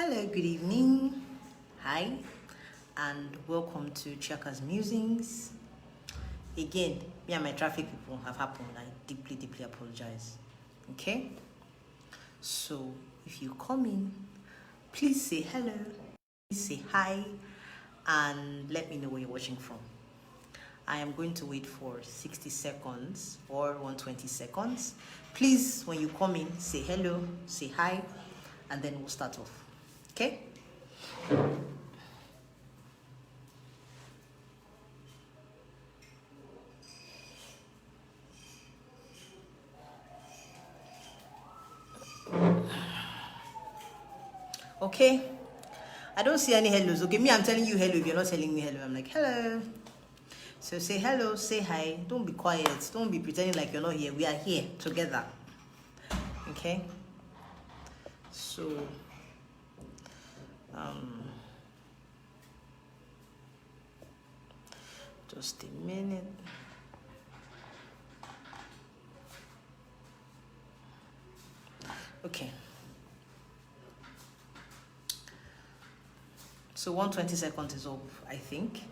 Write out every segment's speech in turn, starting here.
Hello, good evening. Hi, and welcome to Chiaka's Musings. Again, me and my traffic people have happened. I deeply apologize. Okay? So, if you come in, please say hello, please say hi, and let me know where you're watching from. I am going to wait for 60 seconds or 120 seconds. Please, when you come in, say hello, say hi, and then we'll start off. Okay? Okay? I don't see any hellos. Okay, me, I'm telling you hello. If you're not telling me hello, I'm like, hello. So say hello, say hi. Don't be quiet. Don't be pretending like you're not here. We are here together. Okay? So, just a minute. Okay. So 120 seconds is up, I think.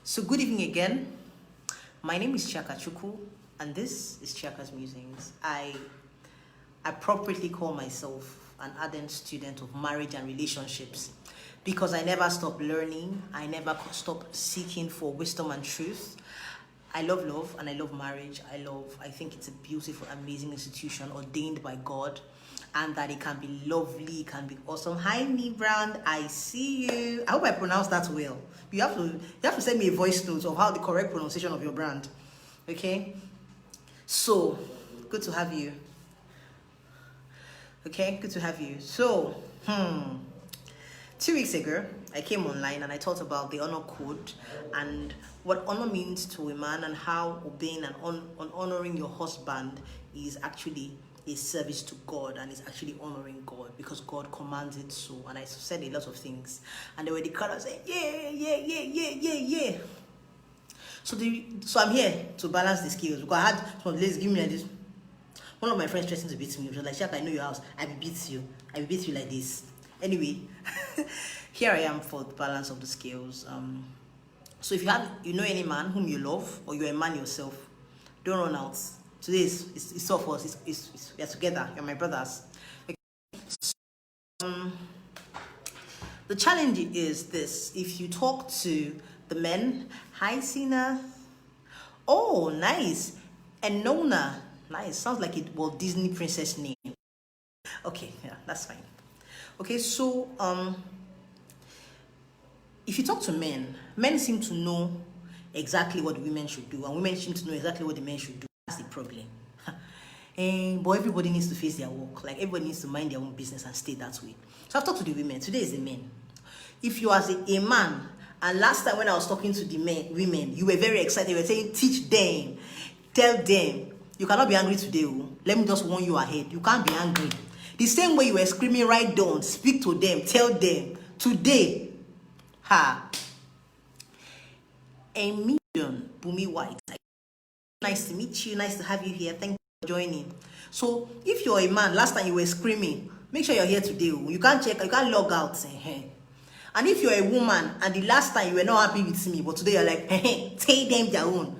So good evening again. My name is Chiaka Chuku, and this is Chiaka's Musings. I appropriately call myself an ardent student of marriage and relationships because I never stop learning. I never stop seeking for wisdom and truth. I love love and I love marriage. I think it's a beautiful, amazing institution ordained by God, and that it can be lovely, it can be awesome. Hi, Me Brand, I see you. I hope I pronounced that well. You have to send me a voice note of how the correct pronunciation of your brand. Okay? So, good to have you. Okay, good to have you. So, 2 weeks ago, I came online and I talked about the honor code and what honor means to a man and how obeying and honoring your husband is actually a service to God and is actually honoring God because God commands it so. And I said a lot of things, and there were the crowd saying, yeah. So I'm here to balance the skills because I had some ladies give me this. One of my friends threatened to beat me. She was like, Shaka, I know your house. I will beat you. I will beat you like this. Anyway, here I am for the balance of the scales. So if you know any man whom you love, or you're a man yourself, don't run out. Today it's all for us. We are together. You're my brothers. The challenge is this: if you talk to the men, hi Sina. Oh, nice. And Nona. Nice. Sounds like it was Disney princess name. Okay, yeah, that's fine. Okay, so if you talk to men seem to know exactly what women should do, and women seem to know exactly what the men should do. That's the problem. But everybody needs to face their work. Like everybody needs to mind their own business and stay that way. So I've talked to the women. Today is the men. If you as a man, and last time when I was talking to the women, you were very excited. You were saying, teach them, tell them. You cannot be angry today. Let me just warn you ahead. You can't be angry. The same way you were screaming, right down, speak to them, tell them. Today, a million Bumi White. Nice to meet you. Nice to have you here. Thank you for joining. So, if you're a man, last time you were screaming, make sure you're here today. You can't log out. And if you're a woman, and the last time you were not happy with me, but today you're like, tell them their own.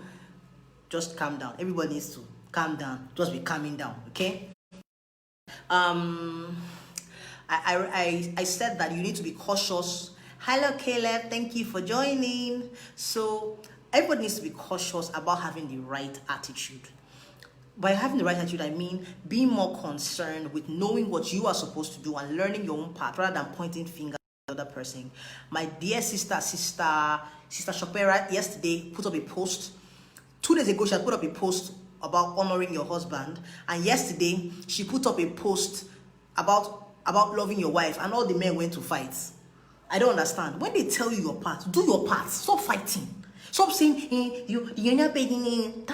Just calm down. Everybody needs to calm down. Just be calming down, okay? I said that you need to be cautious. Hello, Caleb. Thank you for joining. So everybody needs to be cautious about having the right attitude. By having the right attitude, I mean being more concerned with knowing what you are supposed to do and learning your own part rather than pointing fingers at the other person. My dear sister Shopera yesterday put up a post. 2 days ago, she had put up a post about honoring your husband, and yesterday she put up a post about loving your wife, and all the men went to fight. I don't understand. When they tell you your part, do your part. Stop fighting. Stop saying you're not begging.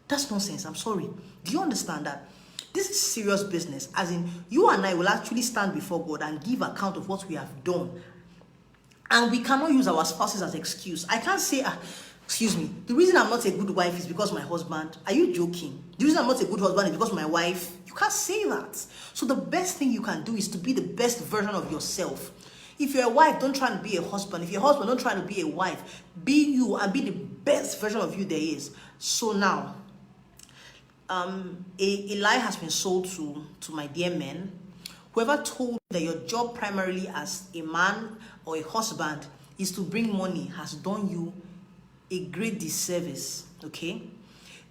That's nonsense. I'm sorry. Do you understand that this is serious business? As in, you and I will actually stand before God and give account of what we have done, and we cannot use our spouses as excuse. I can't say Excuse me. The reason I'm not a good wife is because my husband. Are you joking? The reason I'm not a good husband is because my wife. You can't say that. So the best thing you can do is to be the best version of yourself. If you're a wife, don't try to be a husband. If you're a husband, don't try to be a wife. Be you and be the best version of you there is. So now, a lie has been sold to my dear men. Whoever told you that your job primarily as a man or a husband is to bring money has done you a great disservice. Okay,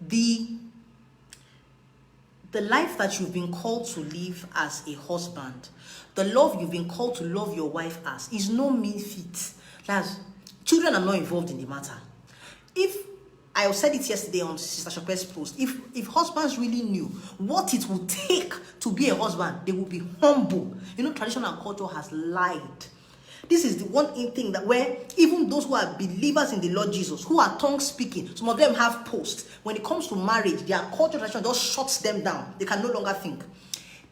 the life that you've been called to live as a husband, the love you've been called to love your wife as, is no mean feat. That's, children are not involved in the matter. If I said it yesterday on Sister Chopet's post, if husbands really knew what it would take to be a husband, they would be humble. You know, tradition and culture has lied. This is the one thing that where even those who are believers in the Lord Jesus, who are tongue speaking, some of them have posts. When it comes to marriage, their culture tradition just shuts them down. They can no longer think.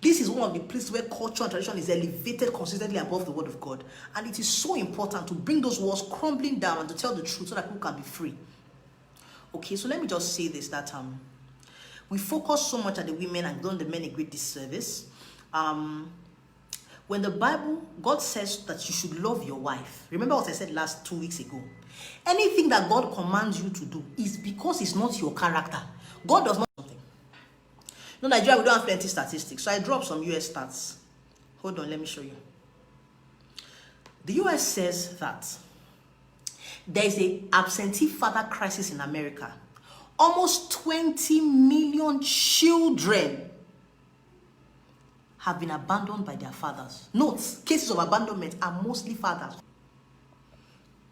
This is one of the places where culture and tradition is elevated consistently above the word of God. And it is so important to bring those walls crumbling down and to tell the truth so that people can be free. Okay, so let me just say this, that we focus so much on the women and done the men a great disservice. When the Bible, God says that you should love your wife. Remember what I said 2 weeks ago. Anything that God commands you to do is because it's not your character. God does not something. No, Nigeria, we don't have plenty statistics. So I dropped some US stats. Hold on, let me show you. The US says that there is an absentee father crisis in America. Almost 20 million children have been abandoned by their fathers. Note, cases of abandonment are mostly fathers.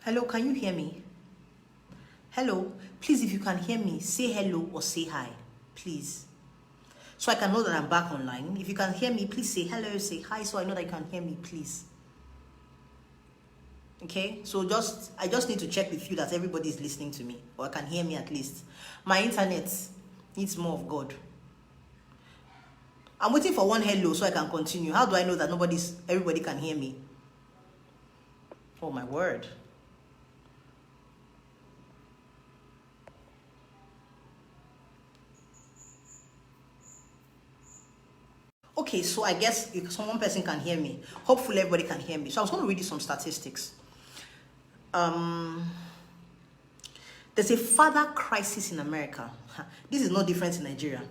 Hello, can you hear me? Hello, please, if you can hear me, say hello or say hi, please. So I can know that I'm back online. If you can hear me, please say hello, say hi, so I know that you can hear me, please. Okay, so I just need to check with you that everybody is listening to me, or can hear me at least. My internet needs more of God. I'm waiting for one hello so I can continue. How do I know that everybody can hear me? Oh my word. Okay, so I guess if one person can hear me, hopefully everybody can hear me. So I was going to read you some statistics. There's a father crisis in America. This is no different in Nigeria.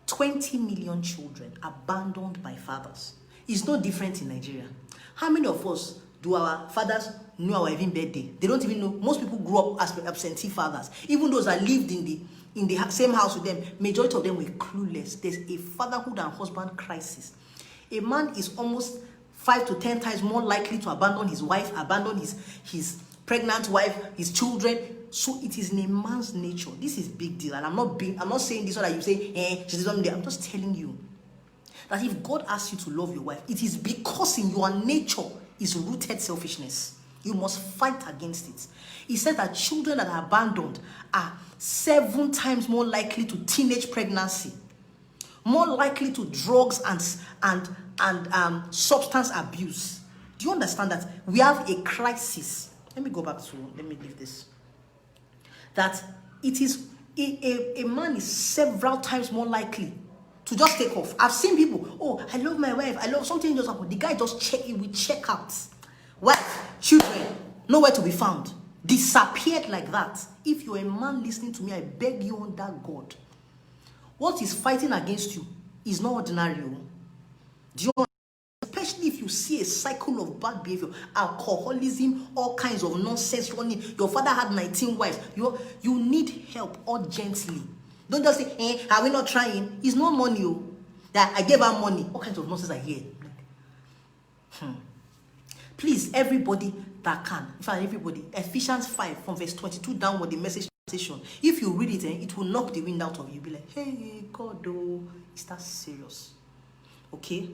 20 million children abandoned by fathers. It's no different in Nigeria. How many of us do our fathers know our even birthday? They don't even know. Most people grew up as absentee fathers. Even those that lived in the same house with them, majority of them were clueless. There's a fatherhood and husband crisis. A man is almost 5 to 10 times more likely to abandon his wife, abandon his pregnant wife, his children. So it is in a man's nature. This is big deal. And I'm not saying this so that you say, she's something there. I'm just telling you that if God asks you to love your wife, it is because in your nature is rooted selfishness. You must fight against it. He said that children that are abandoned are 7 times more likely to teenage pregnancy, more likely to drugs and substance abuse. Do you understand that we have a crisis? Let me leave this. That it is a man is several times more likely to just take off. I've seen people, oh, I love my wife, I love something just happened. The guy just check out. Wife, children, nowhere to be found. Disappeared like that. If you're a man listening to me, I beg you under God. What is fighting against you is not ordinary. Do you understand? Especially if you see a cycle of bad behavior, alcoholism, all kinds of nonsense running. Your father had 19 wives. You need help urgently. Don't just say, are we not trying? It's not money. That I gave her money. All kinds of nonsense I hear. Please, everybody that can, in fact, everybody, Ephesians 5 from verse 22 downward, the Message translation. If you read it, it will knock the wind out of you. Be like, hey, God, is that serious? Okay.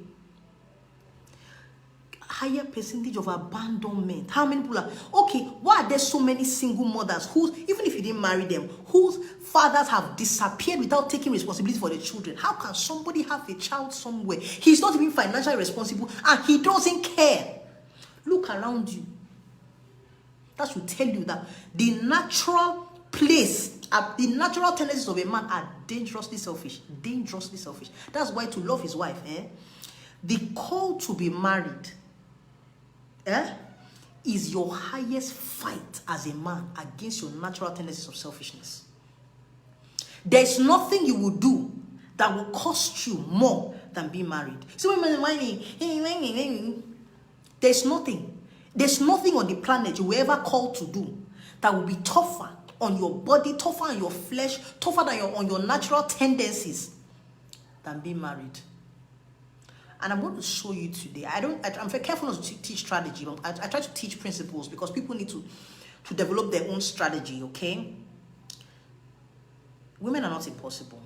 Higher percentage of abandonment. How many people are okay? Why are there so many single mothers who, even if you didn't marry them, whose fathers have disappeared without taking responsibility for the children? How can somebody have a child somewhere? He's not even financially responsible and he doesn't care. Look around you. That should tell you that the natural the natural tendencies of a man are dangerously selfish. Dangerously selfish. That's why to love his wife, the call to be married, is your highest fight as a man against your natural tendencies of selfishness. There's nothing you will do that will cost you more than being married. So there's nothing on the planet you will ever call to do that will be tougher on your body, tougher on your flesh, tougher than on your natural tendencies than being married. And I'm going to show you today. I'm very careful not to teach strategy, but I try to teach principles because people need to develop their own strategy, okay? Women are not impossible.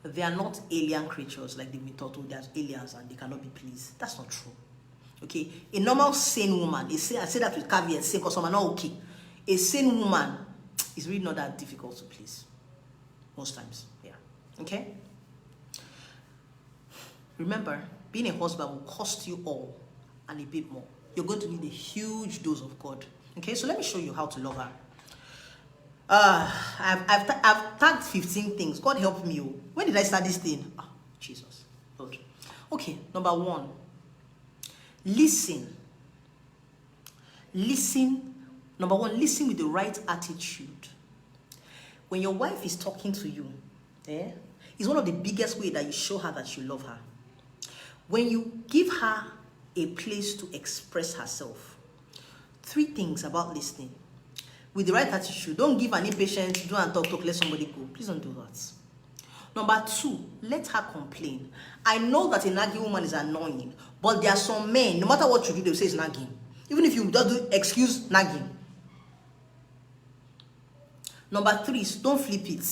They are not alien creatures like the Mitoto. They are aliens and they cannot be pleased. That's not true. Okay? A normal sane woman, I say that with caveat, sane because I'm not okay. A sane woman is really not that difficult to please. Most times. Yeah. Okay? Remember, being a husband will cost you all and a bit more. You're going to need a huge dose of God. Okay? So let me show you how to love her. I've tagged 15 things. God help me. When did I start this thing? Oh, Jesus. Lord. Okay, number 1. Listen. Listen. Number 1, listen with the right attitude. When your wife is talking to you, it's one of the biggest ways that you show her that you love her. When you give her a place to express herself. 3 things about listening. With the right attitude, don't give an impatient, do and talk, let somebody go. Please don't do that. Number 2, let her complain. I know that a nagging woman is annoying, but there are some men, no matter what you do, they'll say it's nagging. Even if you don't do excuse nagging. Number 3, don't flip it.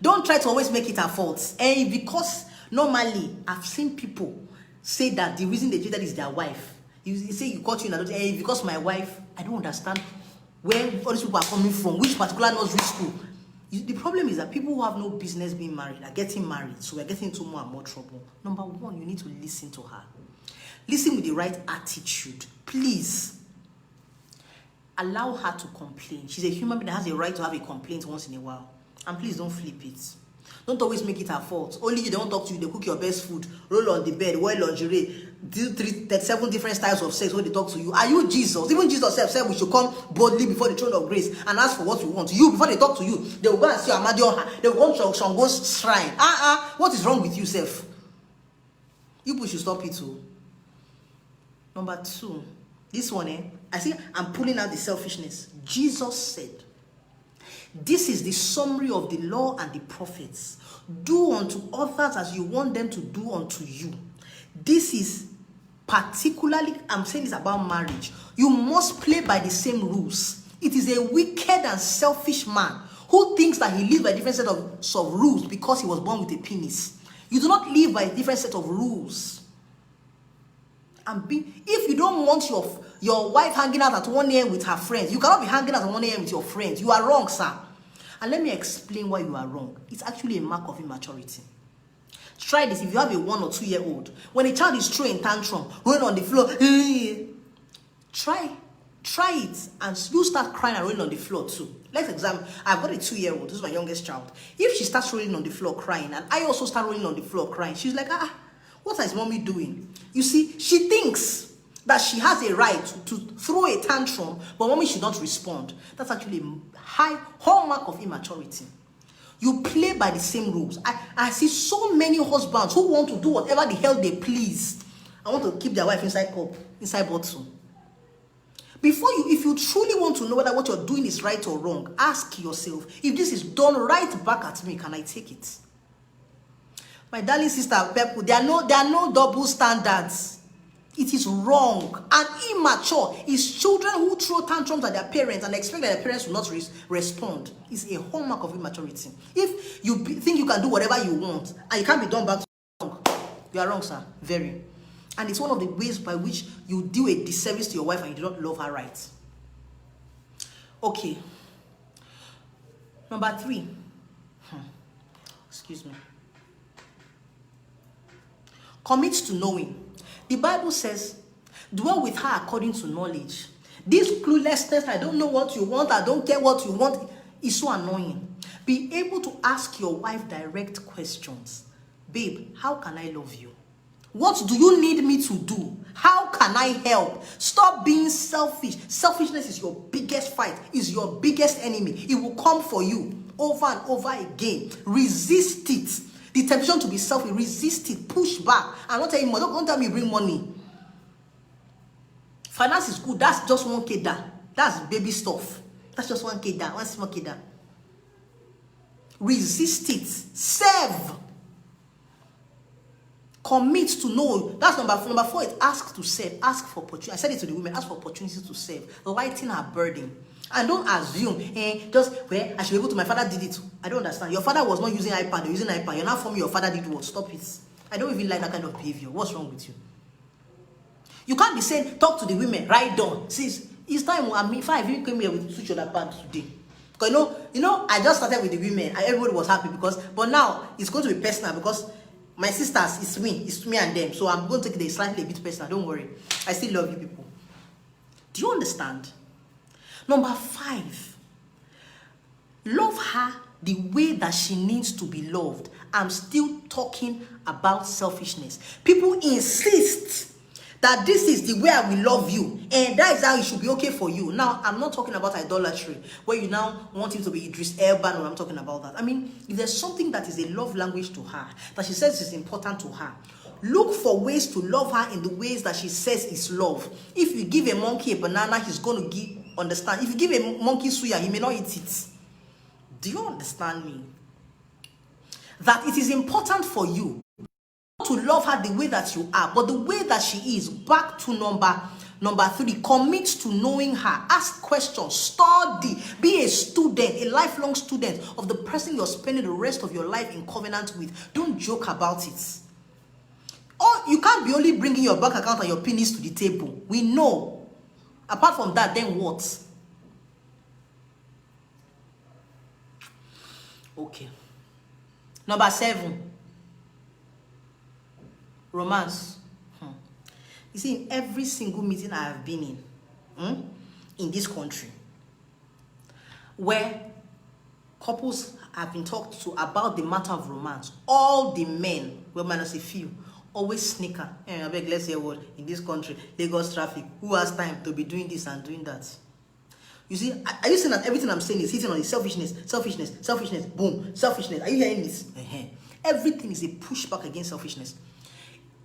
Don't try to always make it her fault. And because normally, I've seen people say that the reason they cheated is their wife. You say you caught you in adultery, because my wife, I don't understand where all these people are coming from, which particular nursery school. The problem is that people who have no business being married are getting married, so we're getting into more and more trouble. Number 1, you need to listen to her. Listen with the right attitude. Please. Allow her to complain. She's a human being that has a right to have a complaint once in a while. And please don't flip it. Don't always make it her fault. Only you don't talk to you, they cook your best food, roll on the bed, wear lingerie, do 37 different styles of sex when they talk to you. Are you Jesus? Even Jesus said we should come boldly before the throne of grace and ask for what we want. You, before they talk to you, they will go and see Amadioha. They will go to Shango's shrine. What is wrong with you, self? You people should stop it too. Number 2, this one, I see I'm pulling out the selfishness. Jesus said, this is the summary of the law and the prophets. Do unto others as you want them to do unto you. This is particularly, I'm saying this about marriage. You must play by the same rules. It is a wicked and selfish man who thinks that he lives by a different set of rules because he was born with a penis. You do not live by a different set of rules. If you don't want your wife hanging out at 1 a.m. with her friends, you cannot be hanging out at 1 a.m. with your friends. You are wrong, sir. And let me explain why you are wrong. It's actually a mark of immaturity. Try this if you have a 1 or 2 year old. When a child is throwing tantrum, rolling on the floor, try it and you start crying and rolling on the floor too. Let's examine. I've got a 2-year-old. This is my youngest child. If she starts rolling on the floor crying and I also start rolling on the floor crying, she's like, what is mommy doing? You see, she thinks that she has a right to throw a tantrum, but mommy should not respond. That's actually a hallmark of immaturity. You play by the same rules. I see so many husbands who want to do whatever the hell they please. I want to keep their wife inside bottle. If you truly want to know whether what you're doing is right or wrong, ask yourself, if this is done right back at me, can I take it? My darling sister, people, there are no double standards. It is wrong and immature. It's children who throw tantrums at their parents and expect that their parents will not respond. It's a hallmark of immaturity. If you think you can do whatever you want and you can't be done back to wrong, you are wrong, sir. Very. And it's one of the ways by which you do a disservice to your wife and you do not love her right. Okay. Number 3. Excuse me. Commit to knowing. The Bible says, dwell with her according to knowledge. This cluelessness, I don't know what you want, I don't care what you want, is so annoying. Be able to ask your wife direct questions. Babe, how can I love you? What do you need me to do? How can I help? Stop being selfish. Selfishness is your biggest fight, is your biggest enemy. It will come for you over and over again. Resist it. The temptation to be selfish, resist it, push back. And don't tell you, don't tell me bring money. Finance is good. That's just 1K down. That's baby stuff. That's just 1K down. 1 small K down. Resist it. Serve. Commit to know. That's number 4. Number 4 is ask to serve. Ask for opportunity. I said it to the women. Ask for opportunities to serve. Lighten her burden. And don't assume, just where I should be able to. My father did it. I don't understand. Your father was not using iPad. You're using iPad. You're not for me. Your father did what? Stop it. I don't even like that kind of behavior. What's wrong with you? You can't be saying, talk to the women, write down. Sis, it's time. I mean, if I even came here with switch on that bag today. Because you know, I just started with the women and everybody was happy but now it's going to be personal because my sisters, it's me and them. So I'm going to take it slightly a bit personal. Don't worry. I still love you people. Do you understand? Number 5, love her the way that she needs to be loved. I'm still talking about selfishness. People insist that this is the way I will love you, and that is how it should be okay for you. Now, I'm not talking about idolatry, where you now want him to be Idris Elba, when I'm talking about that. I mean, if there's something that is a love language to her, that she says is important to her, look for ways to love her in the ways that she says is love. If you give a monkey a banana, he's going to understand. If you give a monkey suya, he may not eat it. Do you understand me? That it is important for you to love her the way that you are, but the way that she is. Back to number 3, commit to knowing her. Ask questions, study, be a student, a lifelong student of the person you're spending the rest of your life in covenant with. Don't joke about it. Or you can't be only bringing your bank account and your penis to the table. We know. Apart from that, then what? Okay. Number 7. Romance. You see, in every single meeting I have been in this country, where couples have been talked to about the matter of romance, all the men, well, minus a few, always snicker. I beg, let's hear what in this country, Lagos traffic, who has time to be doing this and doing that? You see, are you saying that everything I'm saying is hitting on the selfishness, boom, selfishness? Are you hearing this? Everything is a pushback against selfishness.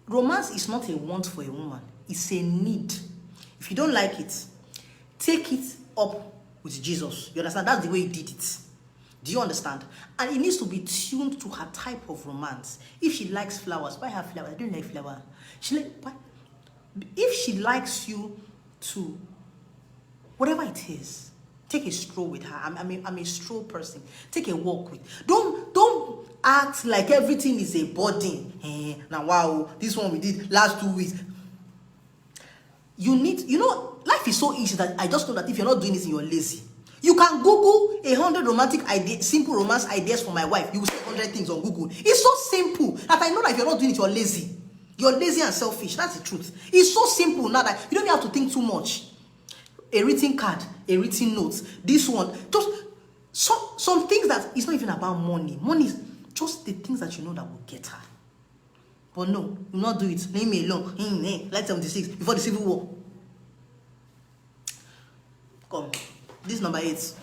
Romance is not a want for a woman. It's a need. If you don't like it, take it up with Jesus. You understand? That's the way he did it. Do you understand? And it needs to be tuned to her type of romance. If she likes flowers, buy her flowers. I don't like flower. If she likes you to, whatever it is, take a stroll with her. I'm a stroll person. Take a walk with. Don't act like everything is a burden. Now, wow, this one we did last 2 weeks. Life is so easy that I just know that if you're not doing this, you're lazy. You can Google 100 romantic ideas, simple romance ideas for my wife. You will see 100 things on Google. It's so simple that I know that if you're not doing it, you're lazy. You're lazy and selfish. That's the truth. It's so simple now that you don't have to think too much. A written card, a written note, this one. Just some things that it's not even about money. Money is just the things that you know that will get her. But no, you not do it. Leave me alone. Like 76 before the Civil War. Come. This is number 8.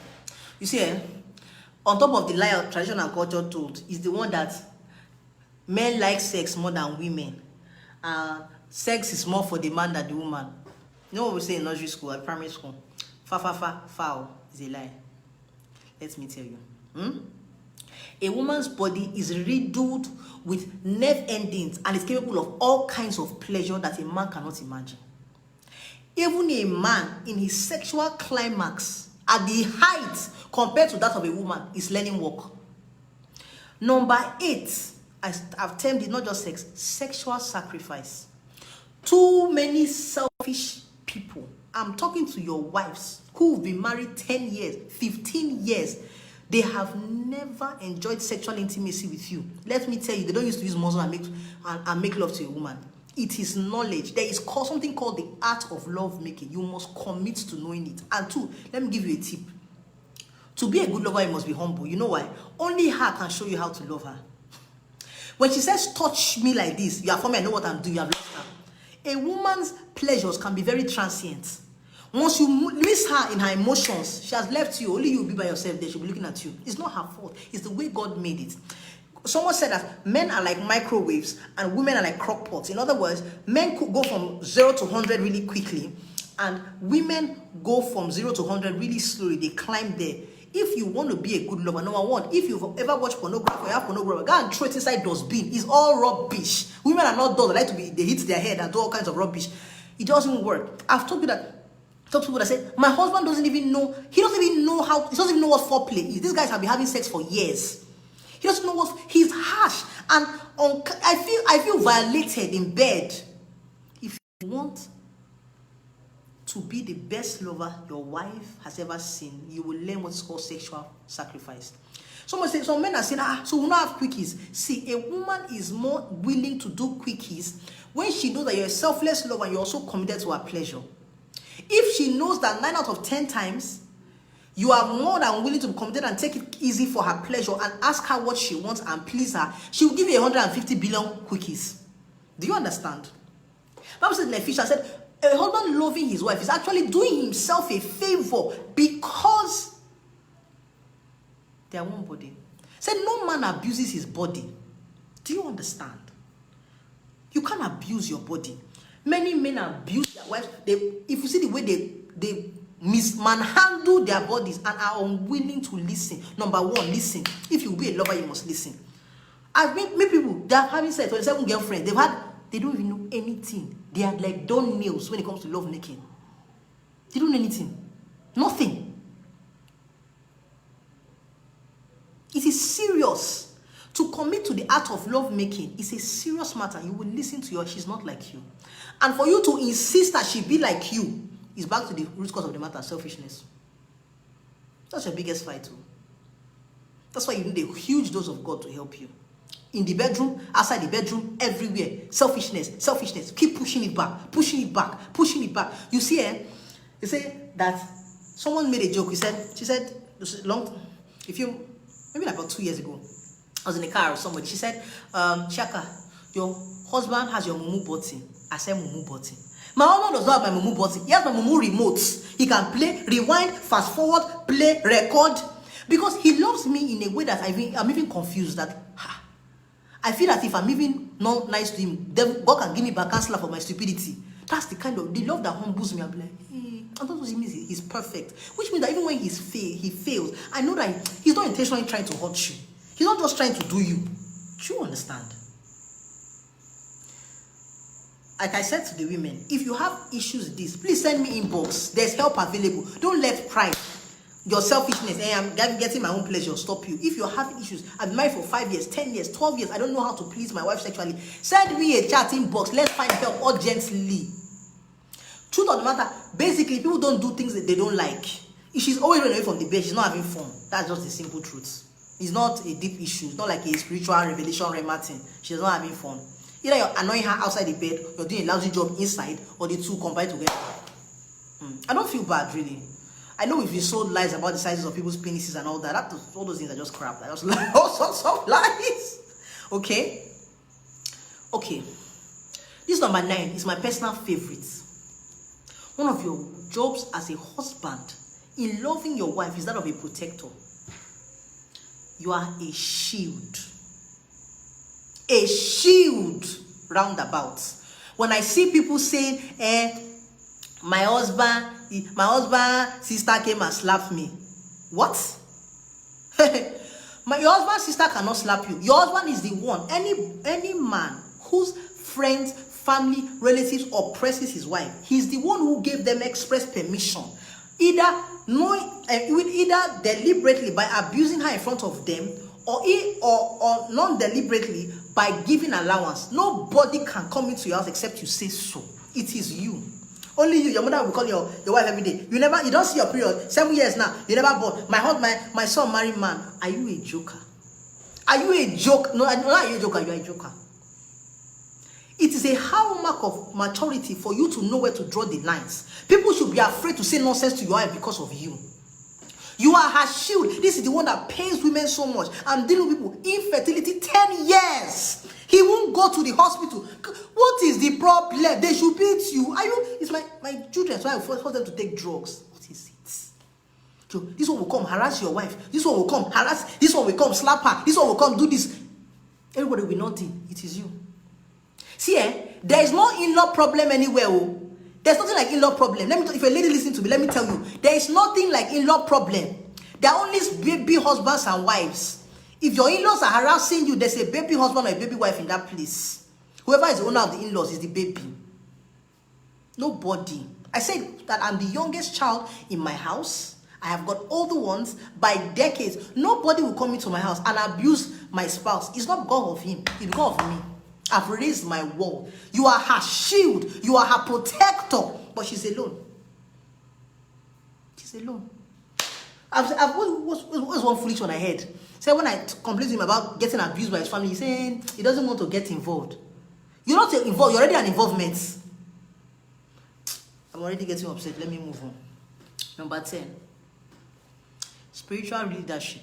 You see, on top of the lie of tradition and culture told, is the one that men like sex more than women. Sex is more for the man than the woman. You know what we say in nursery school, at primary school? Foul is a lie. Let me tell you. A woman's body is riddled with nerve endings and is capable of all kinds of pleasure that a man cannot imagine. Even a man in his sexual climax at the height compared to that of a woman is learning work. Number 8, I've termed it not just sex, sexual sacrifice. Too many selfish people. I'm talking to your wives who've been married 10 years, 15 years. They have never enjoyed sexual intimacy with you. Let me tell you, they don't used to use muscle and make love to a woman. It is knowledge. There is something called the art of love making. You must commit to knowing it. And two, let me give you a tip. To be a good lover, you must be humble. You know why? Only her can show you how to love her. When she says, touch me like this, you are for me, I know what I'm doing, you have lost her. A woman's pleasures can be very transient. Once you miss her in her emotions, she has left you. Only you will be by yourself there. She'll be looking at you. It's not her fault. It's the way God made it. Someone said that men are like microwaves and women are like crock pots. In other words, men could go from 0 to 100 really quickly, and women go from 0 to 100 really slowly. They climb there. If you want to be a good lover, number one, if you've ever watched pornography or you have pornography, go and throw it inside dustbin. It's all rubbish. Women are not those that like to be, they hit their head and do all kinds of rubbish. It doesn't work. I've told you that. Talk to people that say, my husband doesn't even know, he doesn't even know what foreplay is. These guys have been having sex for years. He doesn't know what, he's harsh. And I feel violated in bed. If you want to be the best lover your wife has ever seen, you will learn what's called sexual sacrifice. Some men are saying, so we don't have quickies. See, a woman is more willing to do quickies when she knows that you're a selfless lover and you're also committed to her pleasure. If she knows that 9 out of 10 times you are more than willing to be committed and take it easy for her pleasure and ask her what she wants and please her, she will give you 150 billion quickies. Do you understand? Bible said in Ephesians, said a husband loving his wife is actually doing himself a favor because they are one body. Said no man abuses his body. Do you understand? You can't abuse your body. Many men abuse their wives. If you see the way they manhandle their bodies and are unwilling to listen. Number one, listen. If you be a lover, you must listen. I've met people that are having sex, 27 girlfriends. They don't even know anything. They are like done nails when it comes to love making. They don't know anything. Nothing. It is serious. To commit to the art of love making is a serious matter. You will listen to her. She's not like you. And for you to insist that she be like you is back to the root cause of the matter, selfishness. That's your biggest fight too. That's why you need a huge dose of God to help you. In the bedroom, outside the bedroom, everywhere. Selfishness, selfishness. Keep pushing it back, pushing it back, pushing it back. You see, you say that someone made a joke. She said, maybe like about 2 years ago, I was in a car with somebody. She said, Shaka, your husband has your mumu button. I said mumu button. My husband does not have my mumu button. He has my mumu remotes. He can play, rewind, fast forward, play, record. Because he loves me in a way that I'm even confused that I feel that if I'm even not nice to him, then God can give me back counselor for my stupidity. That's the kind of the love that humbles me. I'm like, hey, I don't know what it means. He's perfect. Which means that even when he fails, I know that he's not intentionally trying to hurt you. He's not just trying to do you. Do you understand? Like I said to the women, if you have issues with this, please send me inbox. There's help available. Don't let pride, your selfishness, I'm getting my own pleasure, stop you. If you're having issues, I've been married for 5 years, 10 years, 12 years, I don't know how to please my wife sexually, send me a chat inbox. Let's find help urgently. Truth of the matter, basically, people don't do things that they don't like. If she's always running away from the bed, she's not having fun. That's just the simple truth. It's not a deep issue. It's not like a spiritual revelation remating. She's not having fun. Either you're annoying her outside the bed, you're doing a lousy job inside, or the two combine together. I don't feel bad, really. I know we've been sold lies about the sizes of people's penises and all that. All those things are just crap. They're just all sorts of lies. Okay? Okay. This number 9 is my personal favorite. One of your jobs as a husband in loving your wife is that of a protector. You are a shield. A shield roundabout. When I see people saying, my husband sister came and slapped me. What? Your husband's sister cannot slap you. Your husband is the one. Any man whose friends, family, relatives oppresses his wife, he's the one who gave them express permission. Either deliberately by abusing her in front of them, or non-deliberately by giving allowance. Nobody can come into your house except you say so. It is you. Only you. Your mother will call your wife every day. You don't see your period. 7 years now. You never born. My son married man. Are you a joker? Are you a joke? No, not are you a joker. You are a joker. It is a hallmark of maturity for you to know where to draw the lines. People should be afraid to say nonsense to your wife because of you. You are her shield. This is the one that pains women so much. I'm dealing with people. Infertility, 10 years. He won't go to the hospital. What is the problem? They should beat you. Are you? It's my children, so I force them to take drugs. What is it? So this one will come harass your wife. This one will come harass. This one will come slap her. This one will come do this. Everybody will be nothing. It is you. See, there is no in-law problem anywhere. Oh. There's nothing like in-law problem. Let me tell you, if a lady listening to me, let me tell you, there is nothing like in-law problem. There are only baby husbands and wives. If your in-laws are harassing you, there's a baby husband or a baby wife in that place. Whoever is the owner of the in-laws is the baby. Nobody. I said that I'm the youngest child in my house. I have got older ones by decades. Nobody will come into my house and abuse my spouse. It's not because of him. It's because of me. I've raised my wall. You are her shield. You are her protector. But she's alone. She's alone. What's one foolish one I heard? Say when I complained to him about getting abused by his family, he's saying he doesn't want to get involved. You're not involved. You're already an involvement. I'm already getting upset. Let me move on. Number 10. Spiritual leadership.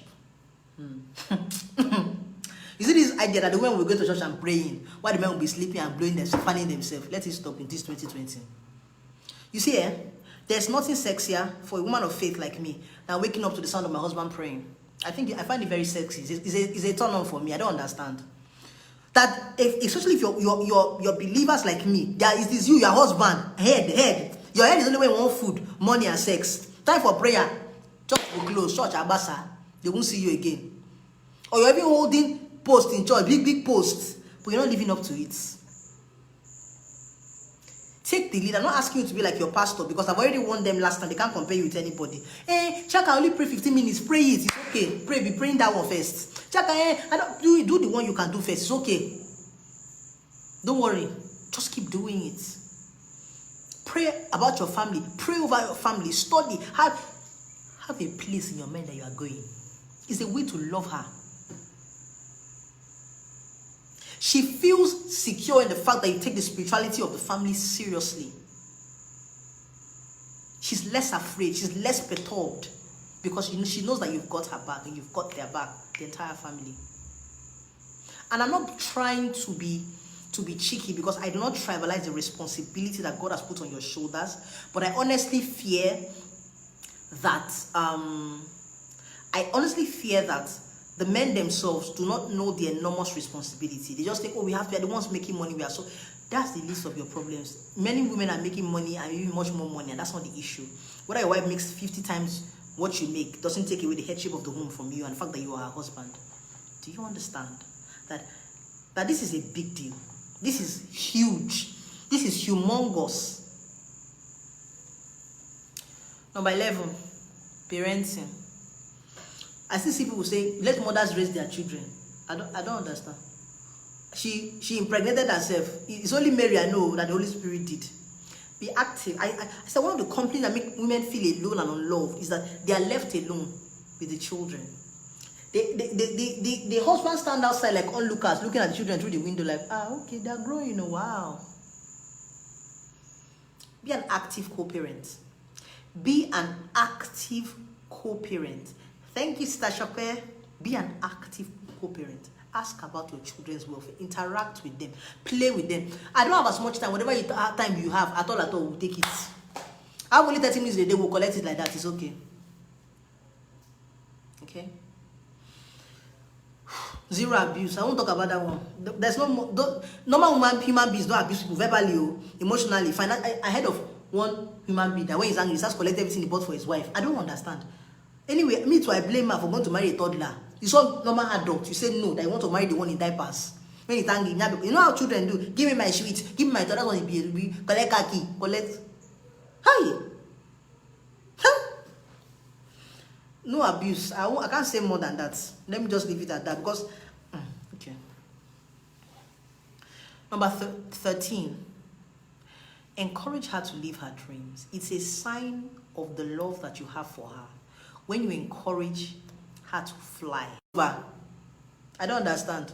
You see this idea that the women will go to church and praying, while the men will be sleeping and blowing themselves, fanning themselves. Let it stop in this 2020. You see, there's nothing sexier for a woman of faith like me than waking up to the sound of my husband praying. I find it very sexy. It's a turn on for me. I don't understand. That especially if you're believers like me, there is this you, your husband, head. Your head is only when you want food, money, and sex. Time for prayer. Church will close, church abasa. They won't see you again. Or you're even holding post in church, big post, but you're not living up to it. Take the lead. I'm not asking you to be like your pastor because I've already warned them last time. They can't compare you with anybody. Chaka, I only pray 15 minutes. Pray it. It's okay. Pray. Be praying that one first. Chaka, I don't do the one you can do first. It's okay. Don't worry. Just keep doing it. Pray about your family. Pray over your family. Study. Have a place in your mind that you are going. It's a way to love her. She feels secure in the fact that you take the spirituality of the family seriously. She's less afraid. She's less perturbed because she knows that you've got her back and you've got their back, the entire family. And I'm not trying to be cheeky because I do not trivialize the responsibility that God has put on your shoulders, but I honestly fear that the men themselves do not know the enormous responsibility. They just think, oh, we are the ones making money. So that's the least of your problems. Many women are making money and even much more money, and that's not the issue. Whether your wife makes 50 times what you make doesn't take away the headship of the home from you and the fact that you are her husband. Do you understand that this is a big deal? This is huge. This is humongous. Number 11, parenting. I still see people say, let mothers raise their children. I don't understand. She impregnated herself. It's only Mary I know that the Holy Spirit did. Be active. I said one of the complaints that make women feel alone and unloved is that they are left alone with the children. The husband stand outside like onlookers, looking at the children through the window like, okay, they're growing, wow. Be an active co-parent. Be an active co-parent. Thank you, Sister Shopper. Be an active co-parent. Ask about your children's welfare. Interact with them. Play with them. I don't have as much time. Whatever time you have, at all, we'll take it. I have only 30 minutes a day. We'll collect it like that. It's okay. Okay? Zero abuse. I won't talk about that one. There's no more. Normal human beings don't abuse people verbally, emotionally. I heard of one human being that when he's angry, he starts collecting everything he bought for his wife. I don't understand. Anyway, me too, I blame her for going to marry a toddler. You saw normal adult, you say no, that you want to marry the one in diapers. When he's angry, you know how children do. Give me my sweet, give me my toy. That's what it be. Collect kaki, collect. Hi. Huh? No abuse. I can't say more than that. Let me just leave it at that because, okay. Number 13. Encourage her to live her dreams. It's a sign of the love that you have for her. When you encourage her to fly. I don't understand.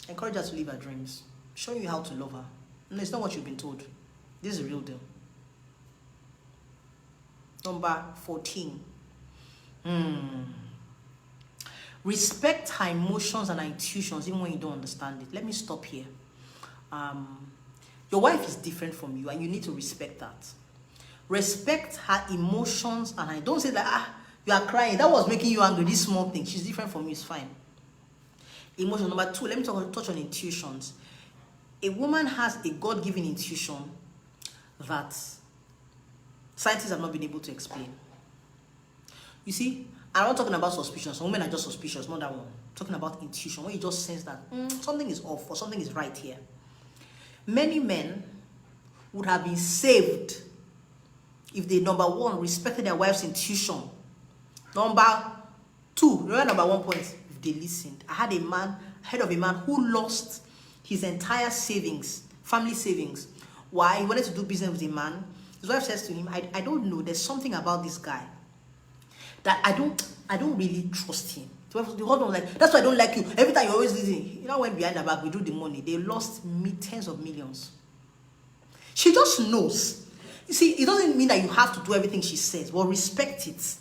Encourage her to live her dreams. Showing you how to love her. No, it's not what you've been told. This is the real deal. Number 14. Respect her emotions and her intuitions even when you don't understand it. Let me stop here. Your wife is different from you and you need to respect that. Respect her emotions and her... Don't say that, you are crying. That was making you angry. This small thing. She's different from you. It's fine. Emotion. Number 2, let me touch on intuitions. A woman has a God-given intuition that scientists have not been able to explain. You see, I'm not talking about suspicion. Some women are just suspicious, not that one. I'm talking about intuition, when you just sense that something is off or something is right here. Many men would have been saved if they, number 1, respected their wife's intuition. Number 2, remember number 1 point, if they listened. I had heard of a man who lost his entire savings, family savings. Why? He wanted to do business with a man. His wife says to him, I don't know, there's something about this guy that I don't really trust him. The husband was like, that's why I don't like you. Every time you always listen. You know, when behind the back, we do the money. They lost tens of millions. She just knows. You see, it doesn't mean that you have to do everything she says, but respect it.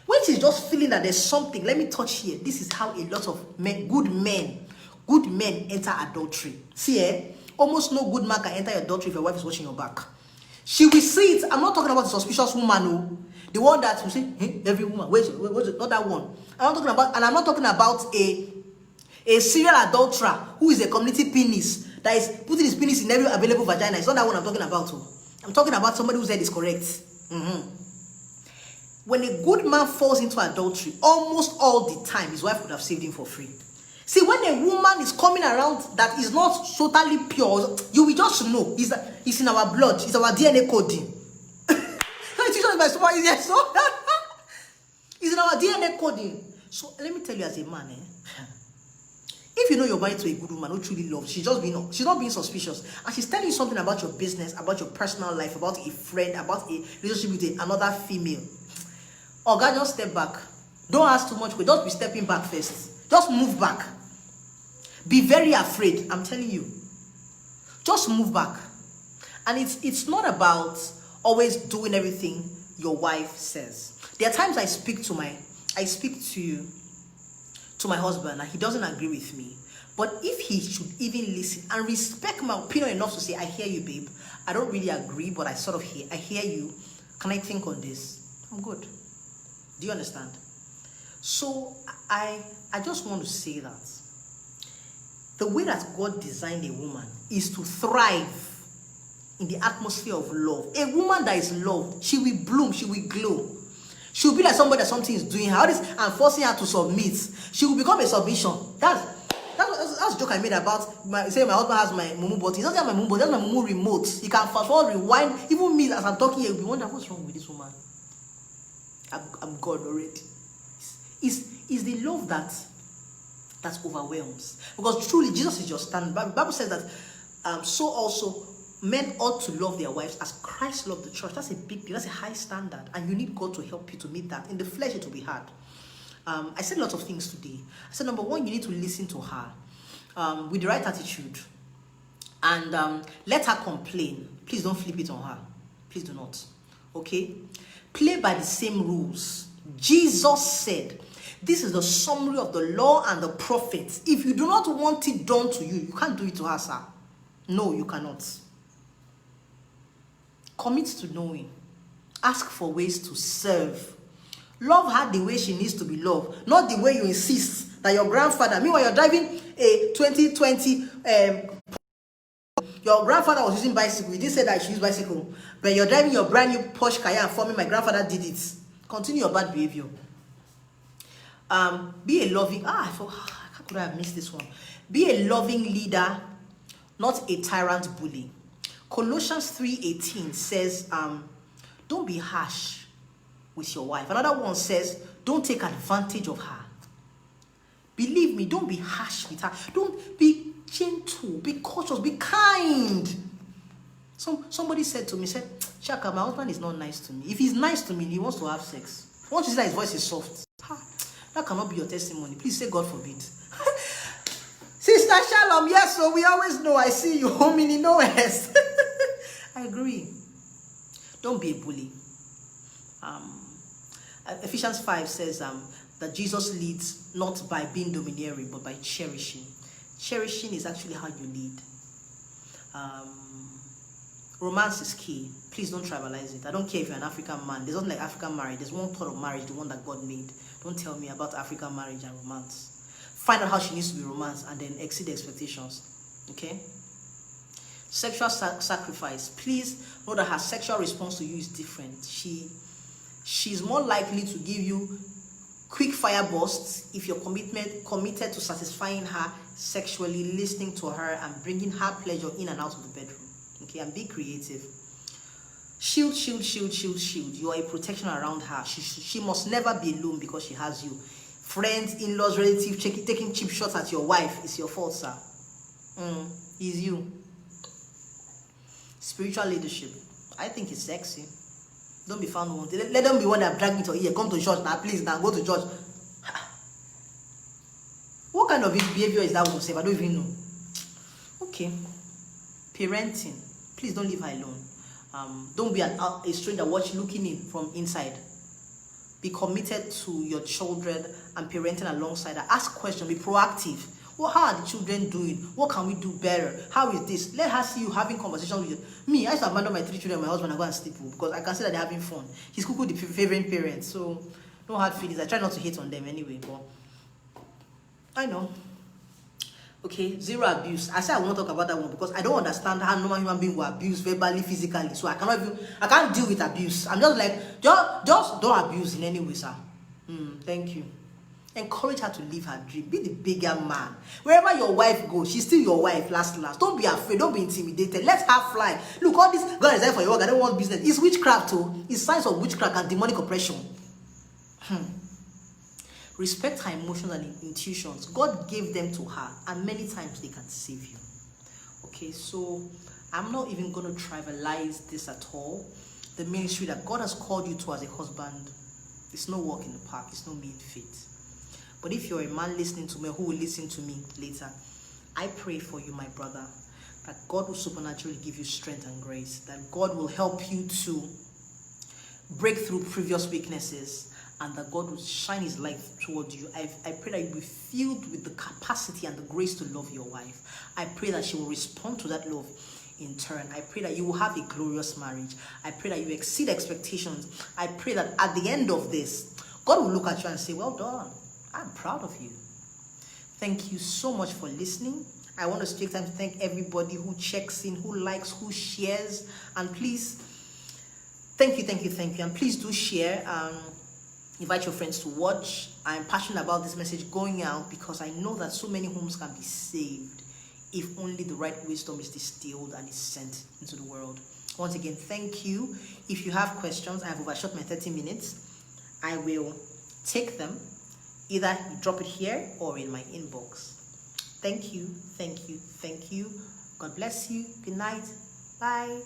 When she's just feeling that there's something, let me touch here. This is how a lot of good men enter adultery. See, almost no good man can enter your adultery if your wife is watching your back. She will see it. I'm not talking about the suspicious woman, no. The one that will say, hey, every woman, wait, not that one. I'm not talking about a serial adulterer who is a community penis that is putting his penis in every available vagina. It's not that one I'm talking about. I'm talking about somebody whose head is correct. When a good man falls into adultery, almost all the time, his wife would have saved him for free. See, when a woman is coming around that is not totally pure, you will just know it's in our blood, it's our DNA coding. It's in our DNA coding. So let me tell you, as a man, if you know you're married to a good woman who truly loves, she's not being suspicious, and she's telling you something about your business, about your personal life, about a friend, about a relationship with another female. Oh God, just step back. Don't ask too much. Just be stepping back first. Just move back. Be very afraid. I'm telling you. Just move back. And it's not about always doing everything your wife says. There are times I speak to my husband and he doesn't agree with me. But if he should even listen and respect my opinion enough to say, I hear you, babe. I don't really agree, but I hear you. Can I think on this? I'm good. Do you understand? So I just want to say that the way that God designed a woman is to thrive in the atmosphere of love. A woman that is loved, she will bloom, she will glow. She will be like somebody that something is doing her. All this and forcing her to submit. She will become a submission. That's a joke I made about saying my husband has my mumu button. He doesn't have my mumu button, he has my mumu remote. He can fast forward, rewind. Even me, as I'm talking here, we wonder what's wrong with this woman. I'm God already. Is the love that overwhelms. Because truly, Jesus is your standard. The Bible says that so also men ought to love their wives as Christ loved the church. That's a big deal. That's a high standard. And you need God to help you to meet that. In the flesh, it will be hard. I said a lot of things today. I said, number 1, you need to listen to her with the right attitude. And let her complain. Please don't flip it on her. Please do not. Okay? Play by the same rules. Jesus said, this is the summary of the law and the prophets. If you do not want it done to you, you can't do it to her, sir. No, you cannot. Commit to knowing. Ask for ways to serve. Love her the way she needs to be loved, not the way you insist that your grandfather, meanwhile you're driving a 2020, your grandfather was using bicycle. You didn't say that she used bicycle, but you're driving your brand new Porsche Cayenne for me, my grandfather did it. Continue your bad behavior. Be a loving, how could I have missed this one? Be a loving leader, not a tyrant bully. Colossians 3:18 says, don't be harsh with your wife. Another one says, don't take advantage of her. Believe me, don't be harsh with her. Don't be gentle, be cautious, be kind. Somebody said to me, Shaka, my husband is not nice to me. If he's nice to me, he wants to have sex. Once you say that his voice is soft, that cannot be your testimony. Please say God forbid. Sister, Sister Shalom, yes, so we always know. I see you, homie, no S. I agree. Don't be a bully. Ephesians 5 says that Jesus leads not by being domineering, but by cherishing. Cherishing is actually how you lead. Romance is key. Please don't tribalize it. I don't care if you're an African man. There's nothing like African marriage. There's one thought of marriage, the one that God made. Don't tell me about African marriage and romance. Find out how she needs to be romanced and then exceed expectations. Okay? Sexual sacrifice. Please know that her sexual response to you is different. She's more likely to give you quick fire bursts if you're committed to satisfying her sexually, listening to her, and bringing her pleasure in and out of the bedroom. Okay, and be creative. Shield, shield, shield, shield, shield. You are a protection around her. She must never be alone because she has you. Friends, in-laws, relatives taking cheap shots at your wife. It's your fault, sir. It's you. Spiritual leadership. I think it's sexy. Don't be found wanted. Let them be one that drag me to here. Come to church now, please. Now go to church. What kind of behavior is that one? I don't even know. Okay. Parenting. Please don't leave her alone. Don't be a stranger looking in from inside. Be committed to your children and parenting alongside her. Ask questions. Be proactive. Well, how are the children doing? What can we do better? How is this? Let her see you having conversations with you. Me, I used to abandon my 3 children and my husband and go and sleep because I can see that they're having fun. He's cool with the favorite parents, so no hard feelings. I try not to hate on them anyway, but I know. Okay, zero abuse. I say I will not talk about that one because I don't understand how normal human beings will abuse verbally, physically. So I can't deal with abuse. I'm just like, just don't abuse in any way, sir. Thank you. Encourage her to live her dream. Be the bigger man. Wherever your wife goes, she's still your wife, last. Don't be afraid. Don't be intimidated. Let her fly. Look, all this God is there for your work. I don't want business. It's witchcraft, too. It's signs of witchcraft and demonic oppression. Respect her emotions and intuitions. God gave them to her, and many times they can save you. Okay, so I'm not even going to trivialize this at all. The ministry that God has called you to as a husband, it's no walk in the park. It's no mean feat. But if you're a man listening to me, who will listen to me later, I pray for you, my brother, that God will supernaturally give you strength and grace, that God will help you to break through previous weaknesses, and that God will shine his light towards you. I pray that you'll be filled with the capacity and the grace to love your wife. I pray that she will respond to that love in turn. I pray that you will have a glorious marriage. I pray that you exceed expectations. I pray that at the end of this, God will look at you and say, well done. I'm proud of you. Thank you so much for listening. I want to take time to thank everybody who checks in, who likes, who shares. And please, thank you. And please do share. Invite your friends to watch. I'm passionate about this message going out because I know that so many homes can be saved if only the right wisdom is distilled and is sent into the world. Once again, thank you. If you have questions, I have overshot my 30 minutes. I will take them. Either you drop it here or in my inbox. Thank you. God bless you. Good night. Bye.